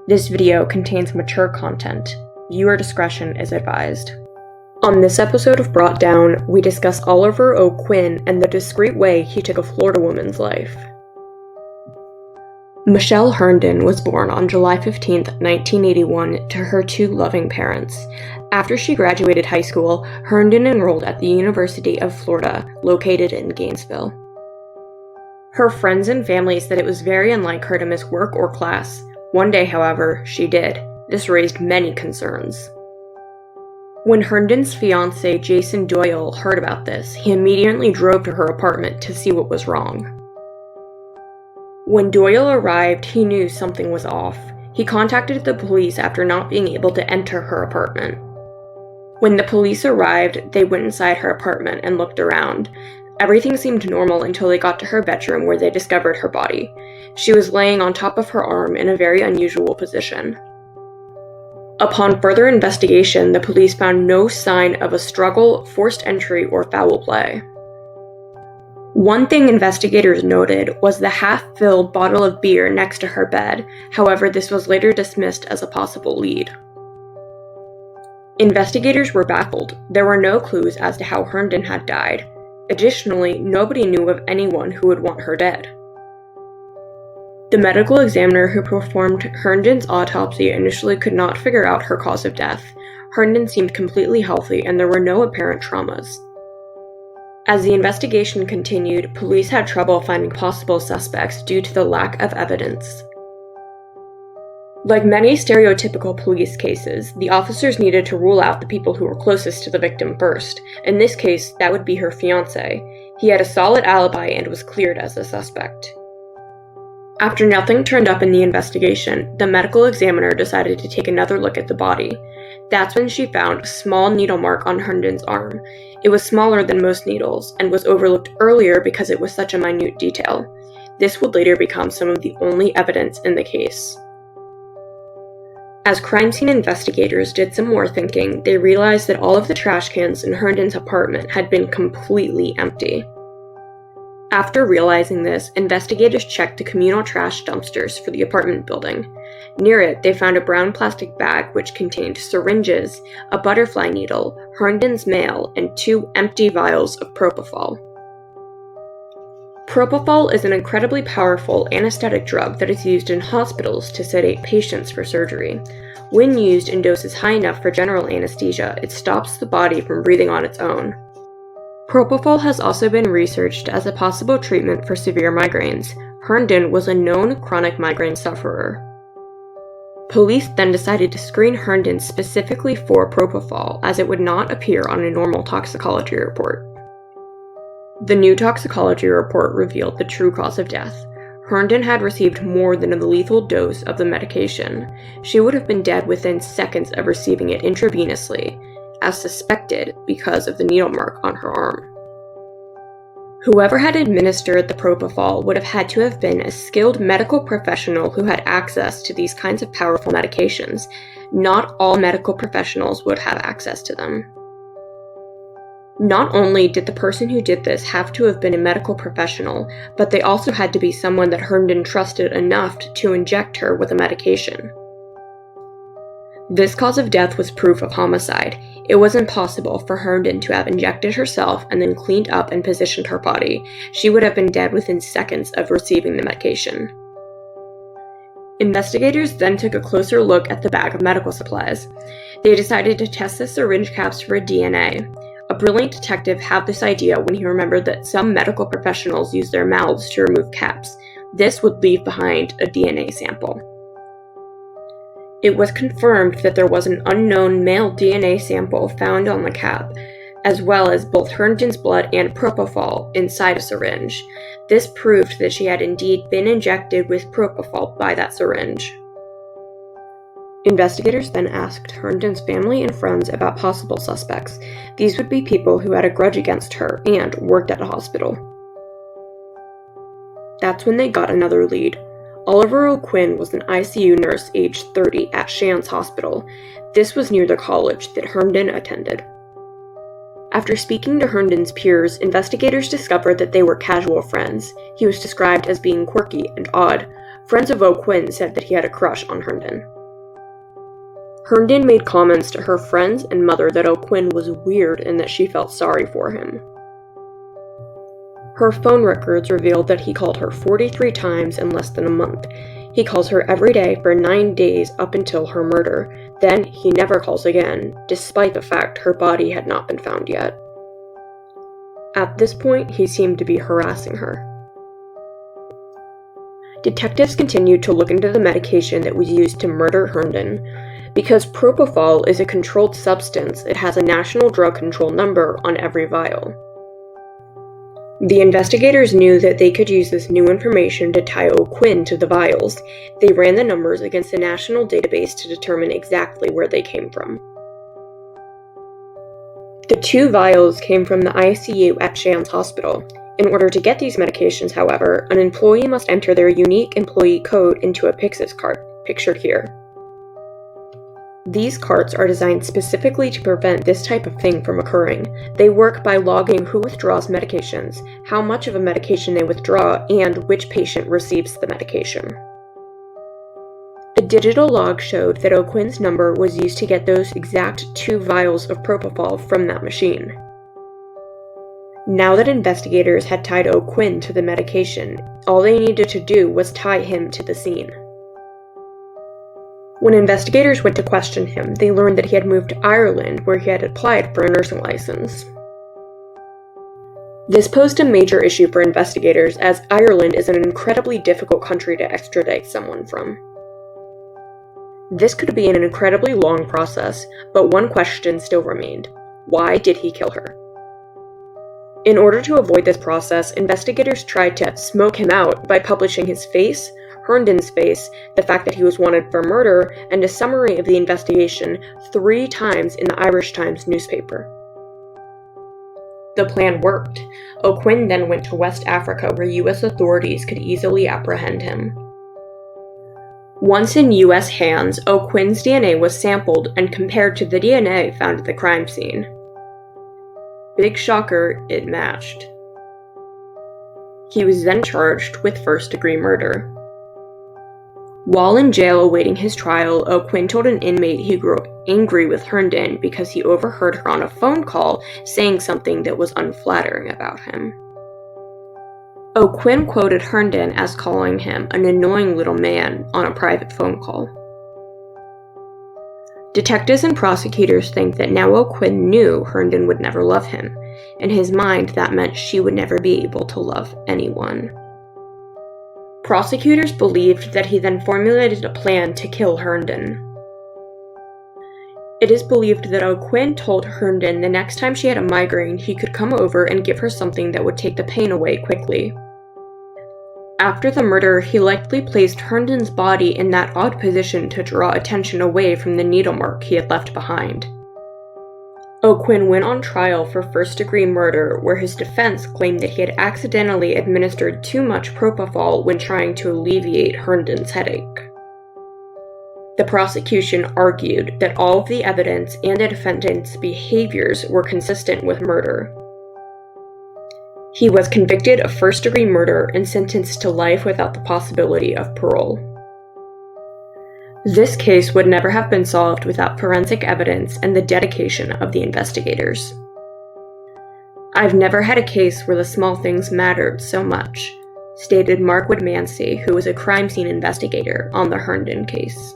This video contains mature content. Viewer discretion is advised. On this episode of Brought Down, we discuss Oliver O. Quinn and the discreet way he took a Florida woman's life. Michelle Herndon was born on July 15, 1981, to her two loving parents. After she graduated high school, Herndon enrolled at the University of Florida, located in Gainesville. Her friends and family said it was very unlike her to miss work or class. One day, however, she did. This raised many concerns. When Herndon's fiancé, Jason Doyle, heard about this, he immediately drove to her apartment to see what was wrong. When Doyle arrived, he knew something was off. He contacted the police after not being able to enter her apartment. When the police arrived, they went inside her apartment and looked around. Everything seemed normal until they got to her bedroom, where they discovered her body. She was laying on top of her arm in a very unusual position. Upon further investigation, the police found no sign of a struggle, forced entry, or foul play. One thing investigators noted was the half-filled bottle of beer next to her bed. However, this was later dismissed as a possible lead. Investigators were baffled. There were no clues as to how Herndon had died. Additionally, nobody knew of anyone who would want her dead. The medical examiner who performed Herndon's autopsy initially could not figure out her cause of death. Herndon seemed completely healthy and there were no apparent traumas. As the investigation continued, police had trouble finding possible suspects due to the lack of evidence. Like many stereotypical police cases, the officers needed to rule out the people who were closest to the victim first. In this case, that would be her fiancé. He had a solid alibi and was cleared as a suspect. After nothing turned up in the investigation, the medical examiner decided to take another look at the body. That's when she found a small needle mark on Herndon's arm. It was smaller than most needles, and was overlooked earlier because it was such a minute detail. This would later become some of the only evidence in the case. As crime scene investigators did some more thinking, they realized that all of the trash cans in Herndon's apartment had been completely empty. After realizing this, investigators checked the communal trash dumpsters for the apartment building. Near it, they found a brown plastic bag which contained syringes, a butterfly needle, Herndon's mail, and 2 empty vials of propofol. Propofol is an incredibly powerful anesthetic drug that is used in hospitals to sedate patients for surgery. When used in doses high enough for general anesthesia, it stops the body from breathing on its own. Propofol has also been researched as a possible treatment for severe migraines. Herndon was a known chronic migraine sufferer. Police then decided to screen Herndon specifically for propofol, as it would not appear on a normal toxicology report. The new toxicology report revealed the true cause of death. Herndon had received more than a lethal dose of the medication. She would have been dead within seconds of receiving it intravenously, as suspected because of the needle mark on her arm. Whoever had administered the propofol would have had to have been a skilled medical professional who had access to these kinds of powerful medications. Not all medical professionals would have access to them. Not only did the person who did this have to have been a medical professional, but they also had to be someone that Herndon trusted enough to inject her with a medication. This cause of death was proof of homicide. It was impossible for Herndon to have injected herself and then cleaned up and positioned her body. She would have been dead within seconds of receiving the medication. Investigators then took a closer look at the bag of medical supplies. They decided to test the syringe caps for DNA. A brilliant detective had this idea when he remembered that some medical professionals use their mouths to remove caps. This would leave behind a DNA sample. It was confirmed that there was an unknown male DNA sample found on the cap, as well as both Herndon's blood and propofol inside a syringe. This proved that she had indeed been injected with propofol by that syringe. Investigators then asked Herndon's family and friends about possible suspects. These would be people who had a grudge against her and worked at a hospital. That's when they got another lead. Oliver O. Quinn was an ICU nurse aged 30 at Shands Hospital. This was near the college that Herndon attended. After speaking to Herndon's peers, investigators discovered that they were casual friends. He was described as being quirky and odd. Friends of O'Quinn said that he had a crush on Herndon. Herndon made comments to her friends and mother that O'Quinn was weird and that she felt sorry for him. Her phone records revealed that he called her 43 times in less than a month. He calls her every day for 9 days up until her murder. Then he never calls again, despite the fact her body had not been found yet. At this point, he seemed to be harassing her. Detectives continued to look into the medication that was used to murder Herndon. Because propofol is a controlled substance, it has a national drug control number on every vial. The investigators knew that they could use this new information to tie O'Quinn to the vials. They ran the numbers against the national database to determine exactly where they came from. The 2 vials came from the ICU at Shands Hospital. In order to get these medications, however, an employee must enter their unique employee code into a Pyxis cart, pictured here. These carts are designed specifically to prevent this type of thing from occurring. They work by logging who withdraws medications, how much of a medication they withdraw, and which patient receives the medication. A digital log showed that O'Quinn's number was used to get those exact 2 vials of propofol from that machine. Now that investigators had tied O'Quinn to the medication, all they needed to do was tie him to the scene. When investigators went to question him, they learned that he had moved to Ireland, where he had applied for a nursing license. This posed a major issue for investigators, as Ireland is an incredibly difficult country to extradite someone from. This could be an incredibly long process, but one question still remained: why did he kill her? In order to avoid this process, investigators tried to smoke him out by publishing his face, Herndon's face, the fact that he was wanted for murder, and a summary of the investigation 3 times in the Irish Times newspaper. The plan worked. O'Quinn then went to West Africa, where U.S. authorities could easily apprehend him. Once in U.S. hands, O'Quinn's DNA was sampled and compared to the DNA found at the crime scene. Big shocker, it matched. He was then charged with first-degree murder. While in jail awaiting his trial, O'Quinn told an inmate he grew angry with Herndon because he overheard her on a phone call saying something that was unflattering about him. O'Quinn quoted Herndon as calling him an annoying little man on a private phone call. Detectives and prosecutors think that now O'Quinn knew Herndon would never love him. In his mind, that meant she would never be able to love anyone. Prosecutors believed that he then formulated a plan to kill Herndon. It is believed that O'Quinn told Herndon the next time she had a migraine, he could come over and give her something that would take the pain away quickly. After the murder, he likely placed Herndon's body in that odd position to draw attention away from the needle mark he had left behind. O'Quinn went on trial for first-degree murder, where his defense claimed that he had accidentally administered too much propofol when trying to alleviate Herndon's headache. The prosecution argued that all of the evidence and the defendant's behaviors were consistent with murder. He was convicted of first-degree murder and sentenced to life without the possibility of parole. This case would never have been solved without forensic evidence and the dedication of the investigators. "I've never had a case where the small things mattered so much," stated Mark Woodmansey, who was a crime scene investigator on the Herndon case.